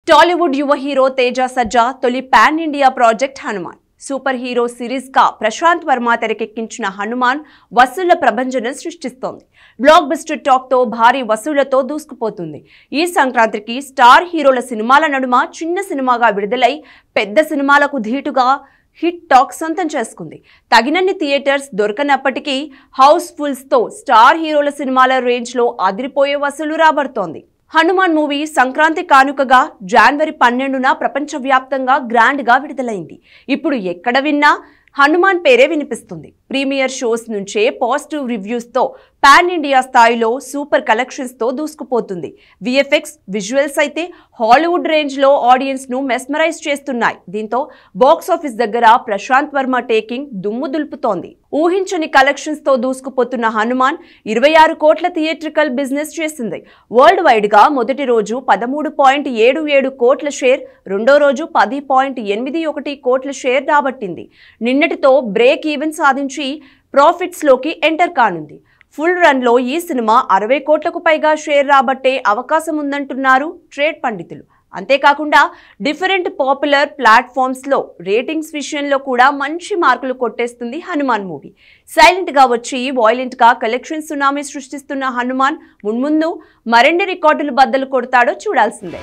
టాలీవుడ్ యువ హీరో తేజ సజ్జా తొలి pan India project Hanuman super hero series గా ప్రశాంత్ వర్మ తెరకెక్కించిన హనుమాన్ వసూళ్ల ప్రభంజనం సృష్టిస్తోంది. బ్లాక్ బస్టర్ టాక్ తో భారీ వసూళ్లతో దూసుకుపోతుంది. ఈ సంక్రాంతికి స్టార్ హీరోల సినిమాల నడుమ చిన్న సినిమాగా విడుదలై పెద్ద సినిమాలకు ధీటుగా హిట్ టాక్ సొంతం చేసుకుంది. తగినన్ని థియేటర్స్ దొరకనప్పటికీ హౌస్ ఫుల్స్ తో స్టార్ హీరోల సినిమాల రేంజ్ లో అదిరిపోయే వసూలు రాబడుతోంది. హనుమాన్ మూవీ సంక్రాంతి కానుకగా జనవరి 12న ప్రపంచవ్యాప్తంగా గ్రాండ్ గా విడుదలైంది. ఇప్పుడు ఎక్కడ విన్నా హనుమాన్ పేరే వినిపిస్తుంది. ప్రీమియర్ షోస్ నుంచే పాజిటివ్ రివ్యూస్ తో పాన్ ఇండియా స్థాయిలో సూపర్ కలెక్షన్స్ తో దూసుకుపోతుంది. విఎఫ్ఎక్స్ విజువల్స్ అయితే హాలీవుడ్ రేంజ్ లో ఆడియన్స్ ను మెస్మరైజ్ చేస్తున్నాయి. దీంతో బాక్స్ ఆఫీస్ దగ్గర ప్రశాంత్ వర్మ టేకింగ్ దుమ్ము దులుపుతోంది. ఊహించని కలెక్షన్స్ తో దూసుకుపోతున్న హనుమాన్ 26 కోట్ల థియేట్రికల్ బిజినెస్ చేసింది. వరల్డ్ వైడ్ గా మొదటి రోజు 13.77 కోట్ల షేర్, రెండో రోజు 10.81 కోట్ల షేర్ రాబట్టింది. నిన్నటితో బ్రేక్ ఈవెన్ సాధించి ప్రాఫిట్స్ లోకి ఎంటర్ కానుంది. ఫుల్ రన్ లో ఈ సినిమా 60 కోట్లకు పైగా షేర్ రాబట్టే అవకాశం ఉందంటున్నారు ట్రేడ్ పండితులు. అంతేకాకుండా డిఫరెంట్ పాపులర్ ప్లాట్ఫామ్స్ లో రేటింగ్స్ విషయంలో కూడా మంచి మార్కులు కొట్టేస్తుంది హనుమాన్ మూవీ. సైలెంట్ గా వచ్చి వాయిలెంట్ గా కలెక్షన్ సునామీ సృష్టిస్తున్న హనుమాన్ మున్ముందు మరిన్ని రికార్డులు బద్దలు కొడతాడో చూడాల్సిందే.